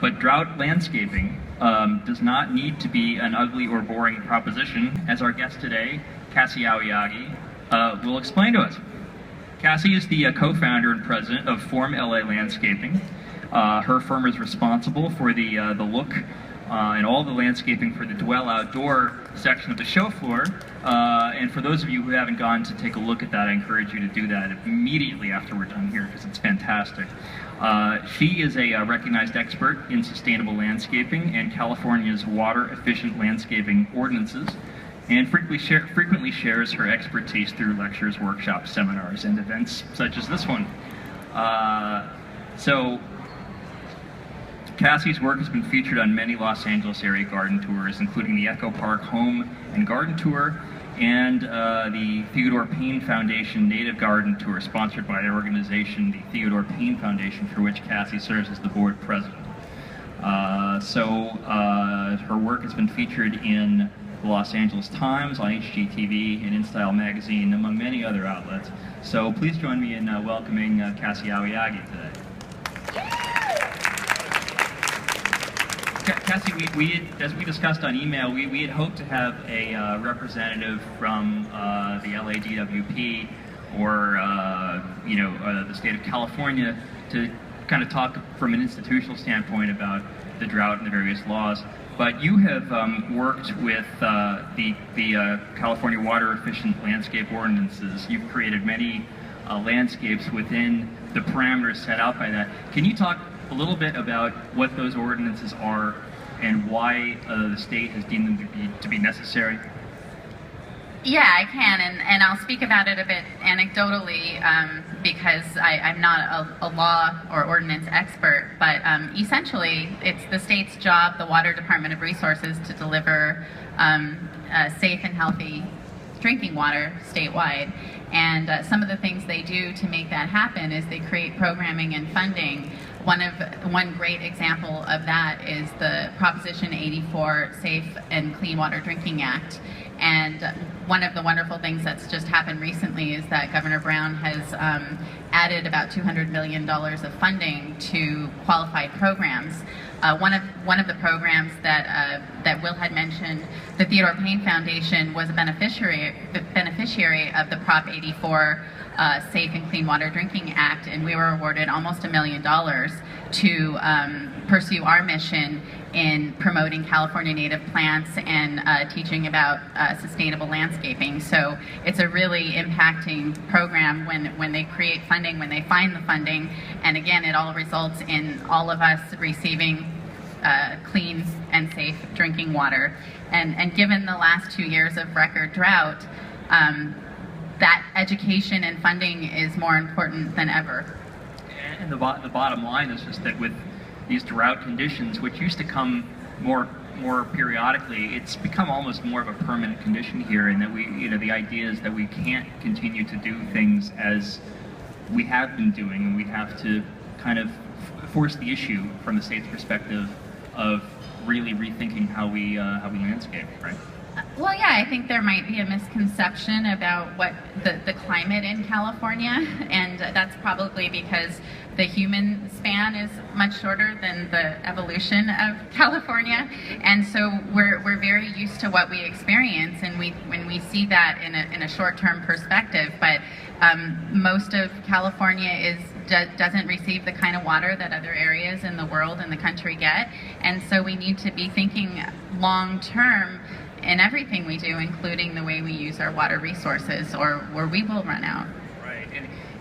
But drought landscaping does not need to be an ugly or boring proposition, as our guest today, Cassy Aoyagi, will explain to us. Cassy is the co-founder and president of FormLA Landscaping. Her firm is responsible for the look and all the landscaping for the Dwell Outdoor section of the show floor. And for those of you who haven't gone to take a look at that, I encourage you to do that immediately after we're done here, because it's fantastic. She is a recognized expert in sustainable landscaping and California's water-efficient landscaping ordinances, and frequently shares her expertise through lectures, workshops, seminars, and events such as this one. So Cassy's work has been featured on many Los Angeles area garden tours, including the Echo Park Home and Garden Tour and the Theodore Payne Foundation Native Garden Tour, sponsored by the organization, the Theodore Payne Foundation, for which Cassy serves as the board president. Her work has been featured in the Los Angeles Times, on HGTV, and InStyle magazine, among many other outlets. So please join me in welcoming Cassy Aoyagi today. Cassy, as we discussed on email, we had hoped to have a representative from the LADWP or the state of California to kind of talk from an institutional standpoint about the drought and the various laws. But you have worked with the California Water Efficient Landscape Ordinances. You've created many landscapes within the parameters set out by that. Can you talk a little bit about what those ordinances are and why the state has deemed them to be necessary? Yeah, I can, and I'll speak about it a bit anecdotally because I'm not a law or ordinance expert, but essentially it's the state's job, the Water Department of Resources, to deliver safe and healthy drinking water statewide. And some of the things they do to make that happen is they create programming and funding. One great example of that is the Proposition 84 Safe and Clean Water Drinking Act. And one of the wonderful things that's just happened recently is that Governor Brown has added about $200 million of funding to qualified programs. One of the programs that Will had mentioned, the Theodore Payne Foundation, was a beneficiary of the Prop 84 Safe and Clean Water Drinking Act, and we were awarded almost $1 million to pursue our mission in promoting California native plants and teaching about sustainable landscaping. So it's a really impacting program when they create funding, when they find the funding, and again, it all results in all of us receiving clean and safe drinking water. And given the last 2 years of record drought, that education and funding is more important than ever. And the bottom line is just that with these drought conditions, which used to come more periodically, it's become almost more of a permanent condition here, and that the idea is that we can't continue to do things as we have been doing, and we have to kind of force the issue from the state's perspective of really rethinking how we landscape, right? Well, yeah, I think there might be a misconception about what the climate in California, and that's probably because the human span is much shorter than the evolution of California, and so we're very used to what we experience, and when we see that in a short-term perspective. But most of California doesn't receive the kind of water that other areas in the world and the country get, and so we need to be thinking long-term in everything we do, including the way we use our water resources, or we will run out. Right,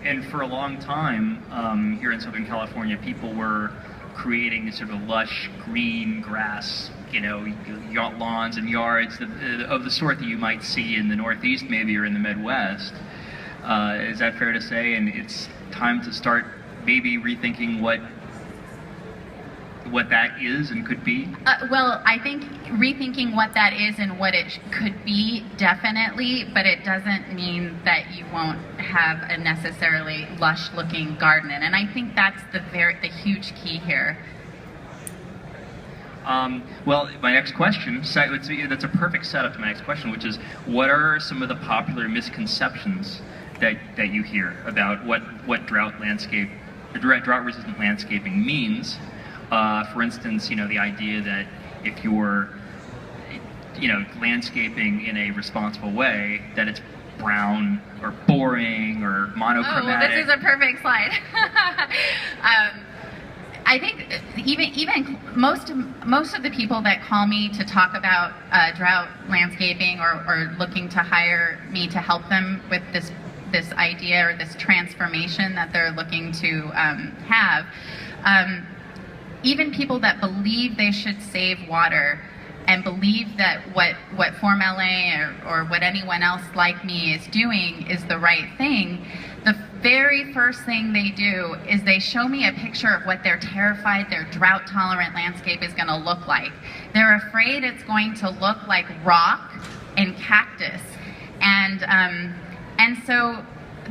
and for a long time here in Southern California, people were creating this sort of lush green grass, lawns and yards of the sort that you might see in the Northeast maybe, or in the Midwest. Is that fair to say? And it's time to start maybe rethinking what that is and could be? Well, I think rethinking what that is and what it could be, definitely, but it doesn't mean that you won't have a necessarily lush-looking garden. And I think that's the huge key here. Well, my next question, that's a perfect setup to my next question, which is, what are some of the popular misconceptions that you hear about what drought-resistant landscaping means? For instance, the idea that if you're, landscaping in a responsible way, that it's brown or boring or monochromatic. Oh, this is a perfect slide. I think even most of the people that call me to talk about drought landscaping or looking to hire me to help them with this idea or this transformation that they're looking to have, even people that believe they should save water and believe that what FormLA or what anyone else like me is doing is the right thing, the very first thing they do is they show me a picture of what they're terrified their drought-tolerant landscape is going to look like. They're afraid it's going to look like rock and cactus. And so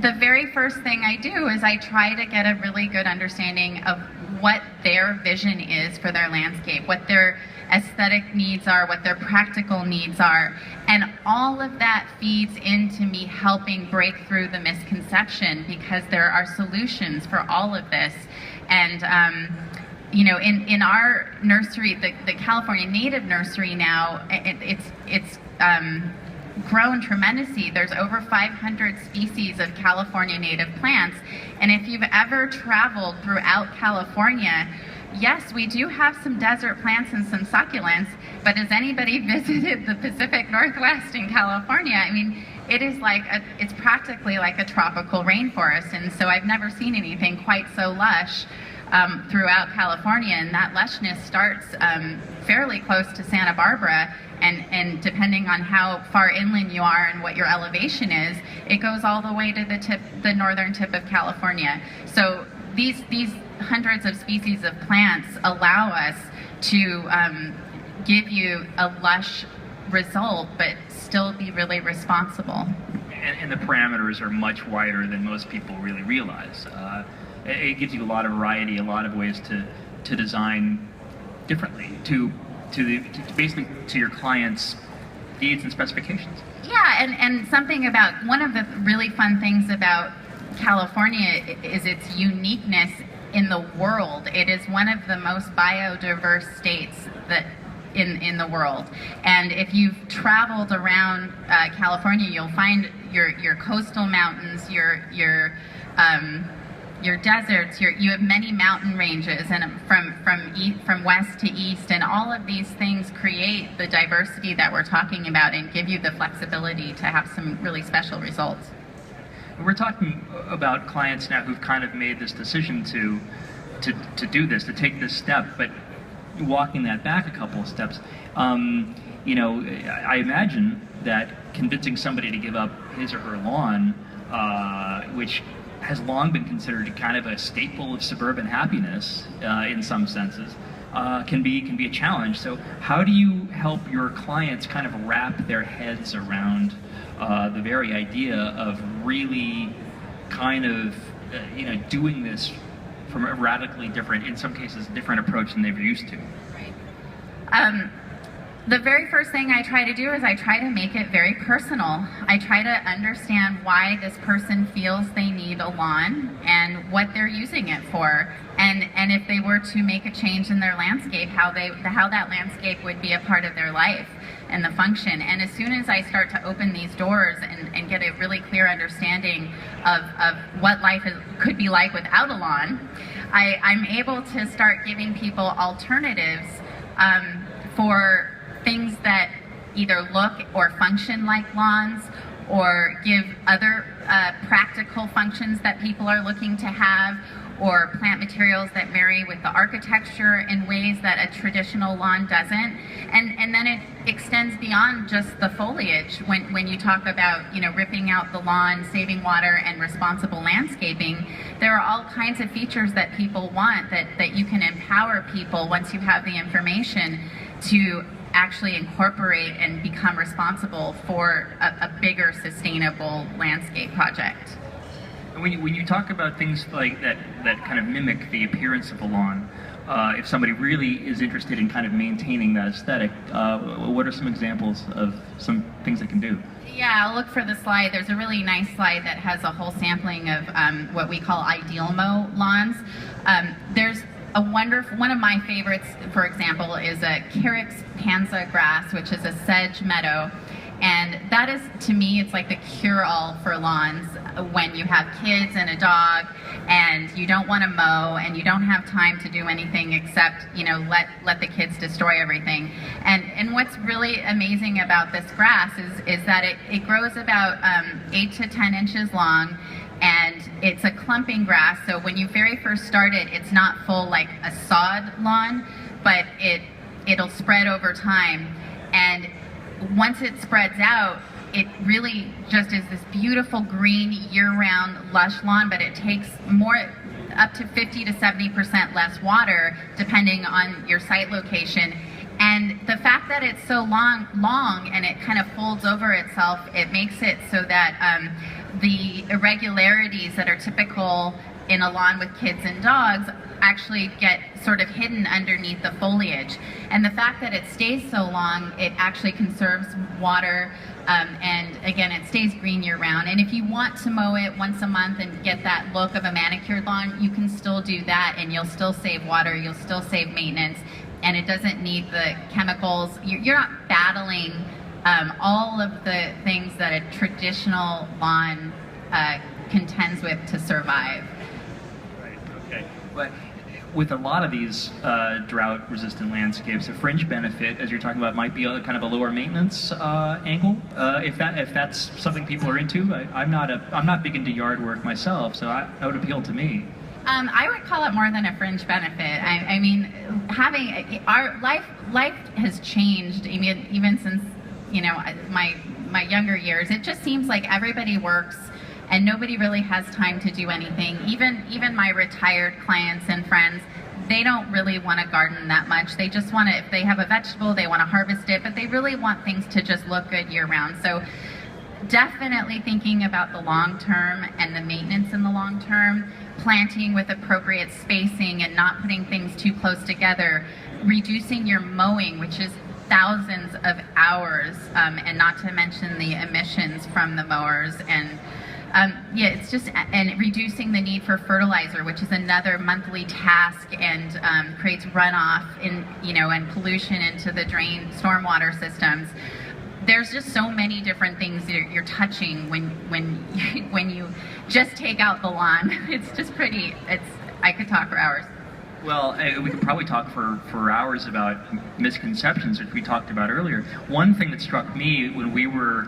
the very first thing I do is I try to get a really good understanding of what their vision is for their landscape, what their aesthetic needs are, what their practical needs are, and all of that feeds into me helping break through the misconception, because there are solutions for all of this. And in our nursery, the California native nursery now, it's grown tremendously. There's over 500 species of California native plants, and if you've ever traveled throughout California, yes, we do have some desert plants and some succulents, but has anybody visited the Pacific Northwest in California? I mean, it is it's practically like a tropical rainforest, and so I've never seen anything quite so lush throughout California, and that lushness starts fairly close to Santa Barbara, and depending on how far inland you are and what your elevation is, it goes all the way to the northern tip of California. So these hundreds of species of plants allow us to give you a lush result, but still be really responsible. And the parameters are much wider than most people really realize. It gives you a lot of variety, a lot of ways to design differently to basically to your clients' needs and specifications. Yeah, and something about one of the really fun things about California is its uniqueness in the world. It is one of the most biodiverse states that in the world. And if you've traveled around California, you'll find your coastal mountains, your deserts, you have many mountain ranges, and from west to east, and all of these things create the diversity that we're talking about and give you the flexibility to have some really special results. We're talking about clients now who've kind of made this decision to do this, to take this step, but walking that back a couple of steps, I imagine that convincing somebody to give up his or her lawn, which has long been considered kind of a staple of suburban happiness in some senses, can be a challenge. So how do you help your clients kind of wrap their heads around the very idea of really kind of doing this from a radically different, in some cases, different approach than they're used to? Right. The very first thing I try to do is I try to make it very personal. I try to understand why this person feels they need a lawn and what they're using it for, and if they were to make a change in their landscape, how that landscape would be a part of their life and the function. And as soon as I start to open these doors and get a really clear understanding of what life could be like without a lawn, I'm able to start giving people alternatives for things that either look or function like lawns, or give other practical functions that people are looking to have, or plant materials that marry with the architecture in ways that a traditional lawn doesn't. And then it extends beyond just the foliage. When you talk about ripping out the lawn, saving water, and responsible landscaping, there are all kinds of features that people want that you can empower people once you have the information to actually incorporate and become responsible for a bigger sustainable landscape project. When you talk about things like that kind of mimic the appearance of a lawn, if somebody really is interested in kind of maintaining that aesthetic, what are some examples of some things they can do? Yeah, I'll look for the slide. There's a really nice slide that has a whole sampling of what we call ideal mow lawns. one of my favorites, for example, is a Carex panza grass, which is a sedge meadow. And that is, to me, it's like the cure-all for lawns when you have kids and a dog and you don't want to mow and you don't have time to do anything except, you know, let the kids destroy everything. And what's really amazing about this grass is that it grows about 8 to 10 inches long, and it's a clumping grass. So when you very first start it, it's not full like a sod lawn, but it'll spread over time. And once it spreads out, it really just is this beautiful green year-round lush lawn, but it takes up to 50 to 70% less water depending on your site location. And the fact that it's so long and it kind of folds over itself, it makes it so that the irregularities that are typical in a lawn with kids and dogs actually get sort of hidden underneath the foliage. And the fact that it stays so long, it actually conserves water, and again, it stays green year-round. And if you want to mow it once a month and get that look of a manicured lawn, you can still do that, and you'll still save water, you'll still save maintenance, and it doesn't need the chemicals. You're not battling all of the things that a traditional lawn contends with to survive. Right, okay. But with a lot of these drought-resistant landscapes, a fringe benefit, as you're talking about, might be a kind of a lower maintenance angle. If that's something people are into, I'm not big into yard work myself, so that would appeal to me. I would call it more than a fringe benefit. I mean, having our life has changed. I mean, even since, you know, my younger years, it just seems like everybody works and nobody really has time to do anything. Even my retired clients and friends, they don't really want to garden that much. They just want to, if they have a vegetable, they want to harvest it, but they really want things to just look good year-round. So definitely thinking about the long term and the maintenance in the long term, planting with appropriate spacing and not putting things too close together, reducing your mowing, which is thousands of hours, and not to mention the emissions from the mowers, and yeah, it's just, and reducing the need for fertilizer, which is another monthly task, and creates runoff and pollution into the drain stormwater systems. There's just so many different things that you're touching when you just take out the lawn. It's just pretty. I could talk for hours. Well, we could probably talk for hours about misconceptions, which we talked about earlier. One thing that struck me when we were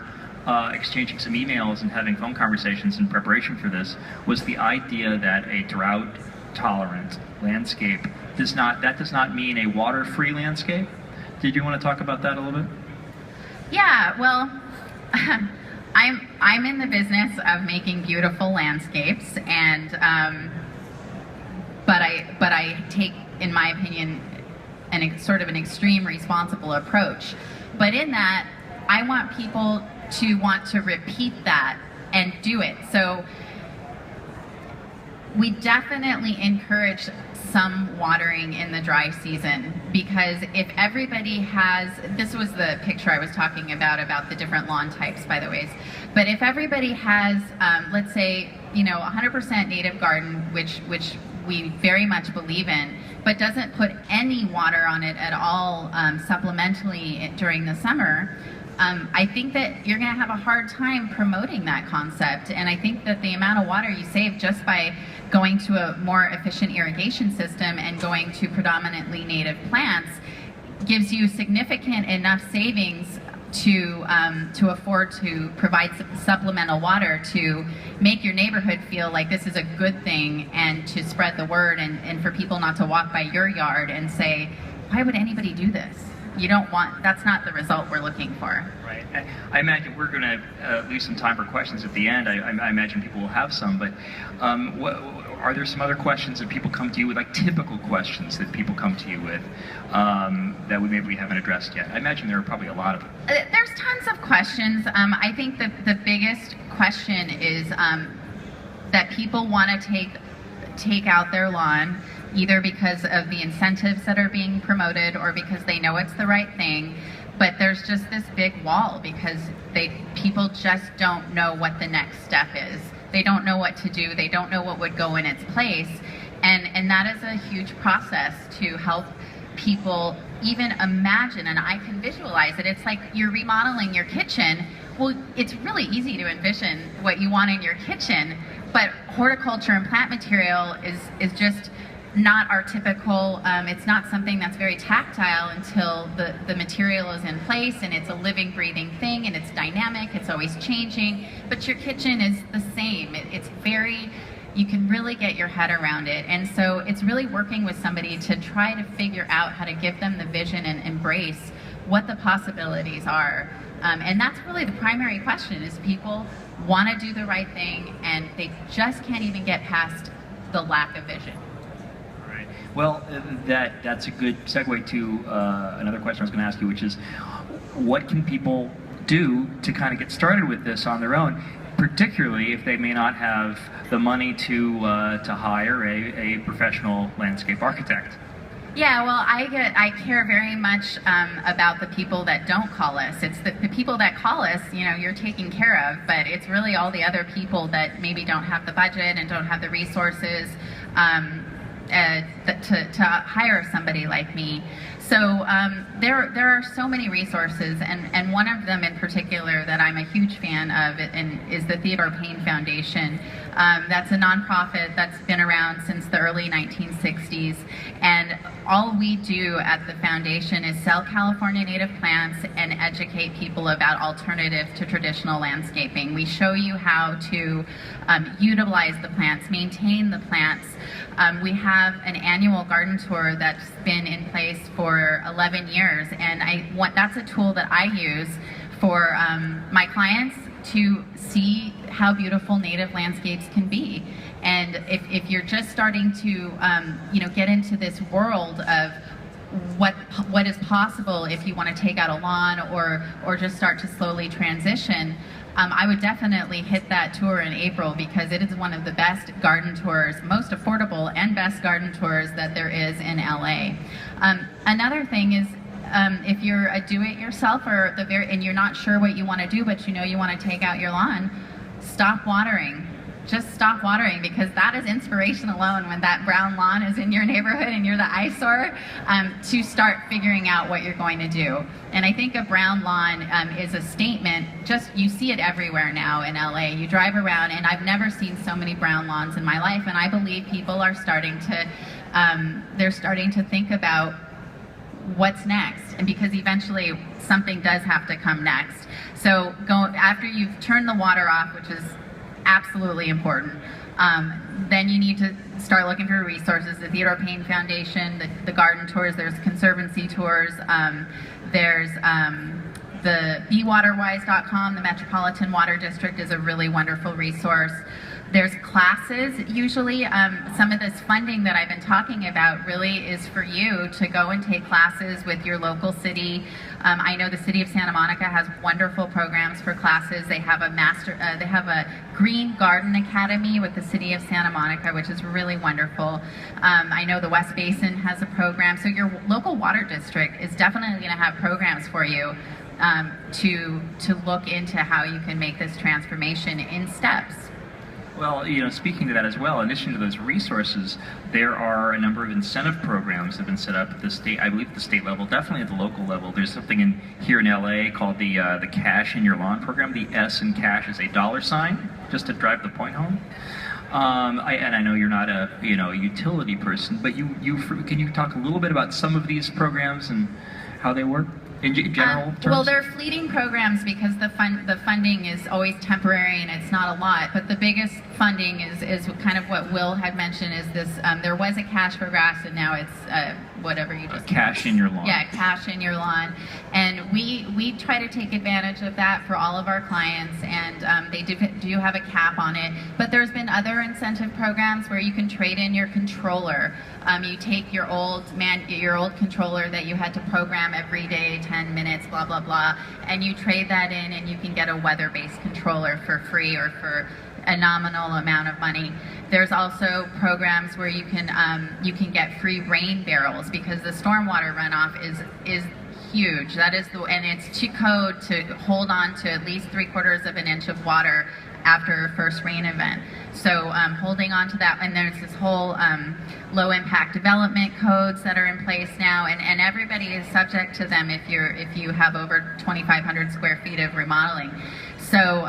exchanging some emails and having phone conversations in preparation for this was the idea that a drought-tolerant landscape does not mean a water-free landscape. Did you want to talk about that a little bit? Yeah, well, I'm in the business of making beautiful landscapes, and but I take, in my opinion, sort of an extreme responsible approach. But in that, I want people to want to repeat that and do it. So we definitely encourage some watering in the dry season, because if everybody has, this was the picture I was talking about the different lawn types, by the way, but if everybody has, let's say, 100% native garden, which we very much believe in, but doesn't put any water on it at all supplementally during the summer, I think that you're going to have a hard time promoting that concept. And I think that the amount of water you save just by going to a more efficient irrigation system and going to predominantly native plants gives you significant enough savings to afford to provide supplemental water to make your neighborhood feel like this is a good thing, and to spread the word, and for people not to walk by your yard and say, why would anybody do this? That's not the result we're looking for. Right. I imagine we're going to leave some time for questions at the end. I imagine people will have some, but are there some other questions that people come to you with, like typical questions that people come to you with that maybe we haven't addressed yet? I imagine there are probably a lot of them. There's tons of questions. I think the biggest question is that people want to take out their lawn, either because of the incentives that are being promoted or because they know it's the right thing, but there's just this big wall because people just don't know what the next step is. They don't know what to do. They don't know what would go in its place. And that is a huge process to help people even imagine, and I can visualize it. It's like you're remodeling your kitchen. Well, it's really easy to envision what you want in your kitchen, but horticulture and plant material is just not our typical, it's not something that's very tactile until the material is in place and it's a living, breathing thing and it's dynamic, it's always changing, but your kitchen is the same. It's very, you can really get your head around it. And so it's really working with somebody to try to figure out how to give them the vision and embrace what the possibilities are. And that's really the primary question, is people want to do the right thing and they just can't even get past the lack of vision. Right. Well, that's a good segue to another question I was going to ask you, which is, what can people do to kind of get started with this on their own, particularly if they may not have the money to hire a professional landscape architect? Yeah, well, I care very much about the people that don't call us. It's the people that call us, you know, you're taking care of, but it's really all the other people that maybe don't have the budget and don't have the resources to hire somebody like me. So there are so many resources, and one of them in particular that I'm a huge fan of is the Theodore Payne Foundation. That's a nonprofit that's been around since the early 1960s, and all we do at the foundation is sell California native plants and educate people about alternatives to traditional landscaping. We show you how to utilize the plants, maintain the plants. We have an annual garden tour that's been in place for 11 years, and that's a tool that I use for my clients to see how beautiful native landscapes can be. And if you're just starting to get into this world of what is possible if you want to take out a lawn or just start to slowly transition, I would definitely hit that tour in April, because it is one of the best garden tours, most affordable and best garden tours that there is in LA. Another thing is, if you're a do-it-yourselfer and you're not sure what you want to do, but you know you want to take out your lawn, stop watering. Just stop watering, because that is inspiration alone when that brown lawn is in your neighborhood and you're the eyesore, to start figuring out what you're going to do. And I think a brown lawn is a statement. You see it everywhere now in LA. You drive around, and I've never seen so many brown lawns in my life, and I believe people are starting to think about what's next, and because eventually something does have to come next. So after you've turned the water off, which is absolutely important, then you need to start looking for resources. The Theodore Payne Foundation, the garden tours, there's conservancy tours, there's the bewaterwise.com, the Metropolitan Water District is a really wonderful resource. There's classes, usually. Some of this funding that I've been talking about really is for you to go and take classes with your local city. I know the city of Santa Monica has wonderful programs for classes. They have a Green Garden Academy with the city of Santa Monica, which is really wonderful. I know the West Basin has a program. So your local water district is definitely going to have programs for you to look into how you can make this transformation in steps. Well, speaking to that as well, in addition to those resources, there are a number of incentive programs that have been set up at the state, I believe at the state level, definitely at the local level. There's something here in LA called the Cash in Your Lawn program. The S in cash is a $sign, just to drive the point home. And I know you're not a utility person, but can you talk a little bit about some of these programs and how they work? In general terms? Well, they're fleeting programs because the funding is always temporary and it's not a lot. But the biggest funding is kind of what Will had mentioned, is this, there was a cash for grass and now it's whatever you just Cash in Your Lawn. Yeah, Cash in Your Lawn. And we try to take advantage of that for all of our clients, and they do have a cap on it. But there's been other incentive programs where you can trade in your controller. You take your old controller that you had to program every day, 10 minutes, blah, blah, blah, and you trade that in and you can get a weather-based controller for free or for a nominal amount of money. There's also programs where you can get free rain barrels, because the stormwater runoff is huge. That is and it's cheat code to hold on to at least 3/4 of an inch of water after a first rain event. So holding on to that, and there's this whole low impact development codes that are in place now, and everybody is subject to them if you have over 2,500 square feet of remodeling. So,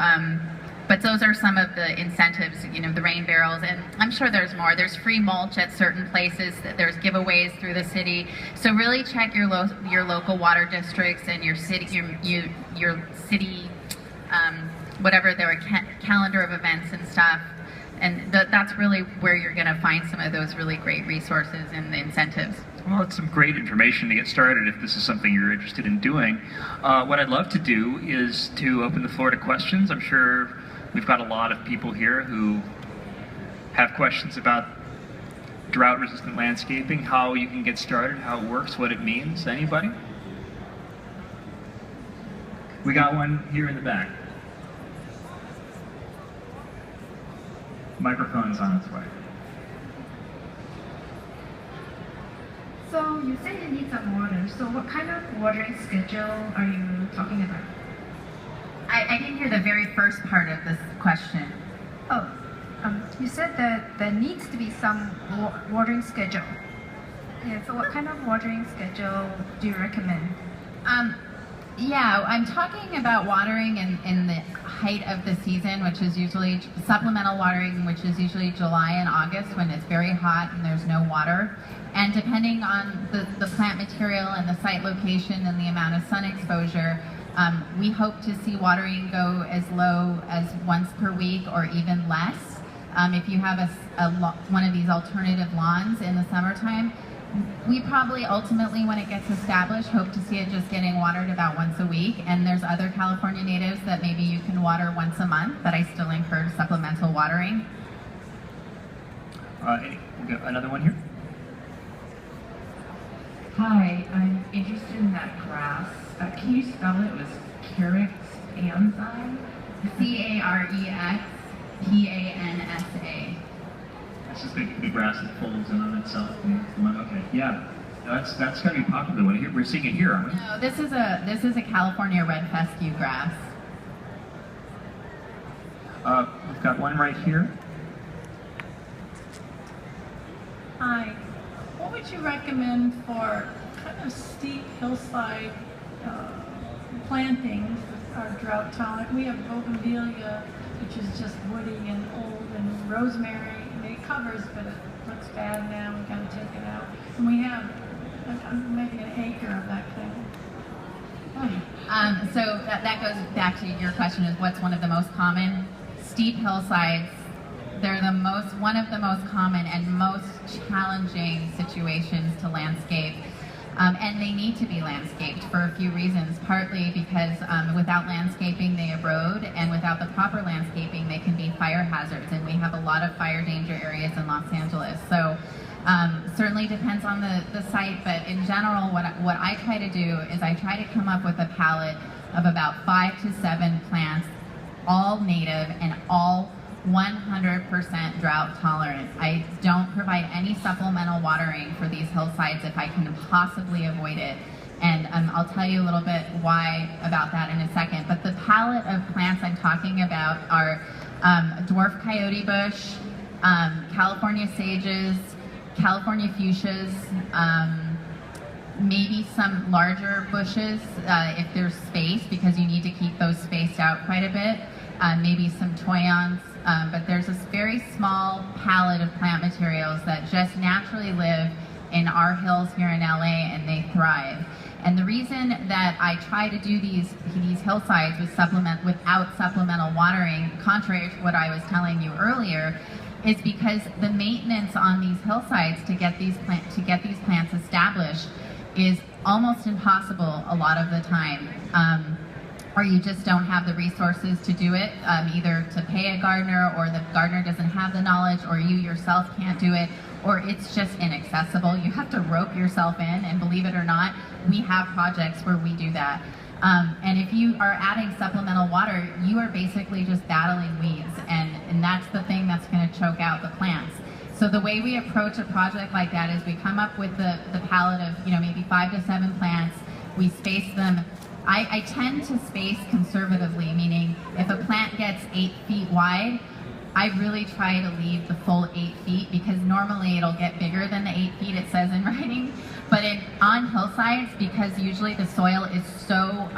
but those are some of the incentives, you know, the rain barrels, and I'm sure there's more. There's free mulch at certain places. There's giveaways through the city. So really check your local water districts and your city, your city, whatever their calendar of events and stuff. And that's really where you're going to find some of those really great resources and the incentives. Well, it's some great information to get started if this is something you're interested in doing. What I'd love to do is to open the floor to questions. I'm sure we've got a lot of people here who have questions about drought-resistant landscaping, how you can get started, how it works, what it means. Anybody? We got one here in the back. Microphone's on its way. So you say you need some water. So what kind of watering schedule are you talking about? I didn't hear the very first part of this question. Oh, you said that there needs to be some watering schedule. Yeah, so what kind of watering schedule do you recommend? Yeah, I'm talking about watering in the height of the season, which is usually supplemental watering, which is usually July and August when it's very hot and there's no water. And depending on the plant material and the site location and the amount of sun exposure, we hope to see watering go as low as once per week or even less. If you have one of these alternative lawns in the summertime, we probably ultimately, when it gets established, hope to see it just getting watered about once a week. And there's other California natives that maybe you can water once a month, but I still encourage supplemental watering. We got another one here. Hi, I'm interested in that grass. Can you spell it? It was Carex Ansi? CAREXPANSA. This is the grass that folds in on itself. Okay, yeah, that's got to be popular. We're seeing it here, aren't we? No, this is a California red fescue grass. We've got one right here. Hi. What would you recommend for kind of steep hillside plantings that are drought tolerant? We have bougainvillea, which is just woody and old, and rosemary. It covers, but it looks bad now. We got to take it out. And we have maybe an acre of that thing. So that goes back to your question: is what's one of the most common? Steep hillsides. They're one of the most common and most challenging situations to landscape. And they need to be landscaped for a few reasons. Partly because without landscaping they erode, and without the proper landscaping they can be fire hazards. And we have a lot of fire danger areas in Los Angeles. So certainly depends on the site, but in general what I try to do is I try to come up with a palette of about 5 to 7 plants, all native and all 100% drought tolerant. I don't provide any supplemental watering for these hillsides if I can possibly avoid it. And I'll tell you a little bit why about that in a second. But the palette of plants I'm talking about are dwarf coyote bush, California sages, California fuchsias, maybe some larger bushes if there's space, because you need to keep those spaced out quite a bit. Maybe some toyons, but there's this very small palette of plant materials that just naturally live in our hills here in LA, and they thrive. And the reason that I try to do these hillsides without supplemental watering, contrary to what I was telling you earlier, is because the maintenance on these hillsides to get these plants established is almost impossible a lot of the time. Or you just don't have the resources to do it, either to pay a gardener, or the gardener doesn't have the knowledge, or you yourself can't do it, or it's just inaccessible. You have to rope yourself in, and believe it or not, we have projects where we do that. And if you are adding supplemental water, you are basically just battling weeds, and that's the thing that's going to choke out the plants. So the way we approach a project like that is we come up with the palette of maybe 5 to 7 plants. We space them I tend to space conservatively, meaning if a plant gets 8 feet wide, I really try to leave the full 8 feet, because normally it'll get bigger than the 8 feet it says in writing. But on hillsides, because usually the soil is so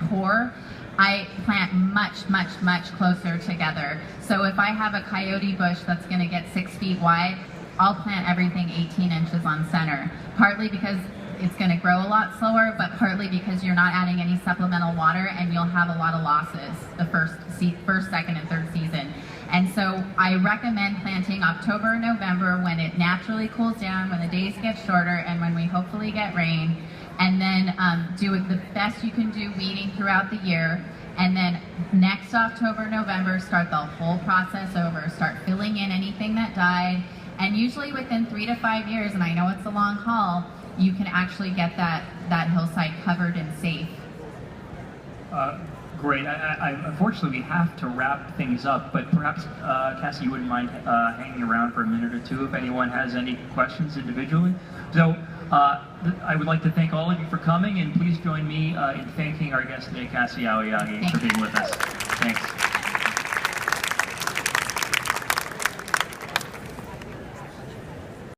poor, I plant much, much, much closer together. So if I have a coyote bush that's going to get 6 feet wide, I'll plant everything 18 inches on center. Partly because it's going to grow a lot slower, but partly because you're not adding any supplemental water and you'll have a lot of losses the first, second, and third season. And so I recommend planting October, November, when it naturally cools down, when the days get shorter, and when we hopefully get rain. And then do the best you can do weeding throughout the year. And then next October, November, start the whole process over. Start filling in anything that died. And usually within 3 to 5 years, and I know it's a long haul, you can actually get that hillside covered and safe. Great. Unfortunately, we have to wrap things up, but perhaps, Cassy, you wouldn't mind hanging around for a minute or two if anyone has any questions individually. So I would like to thank all of you for coming, and please join me in thanking our guest today, Cassy Aoyagi, for being with us.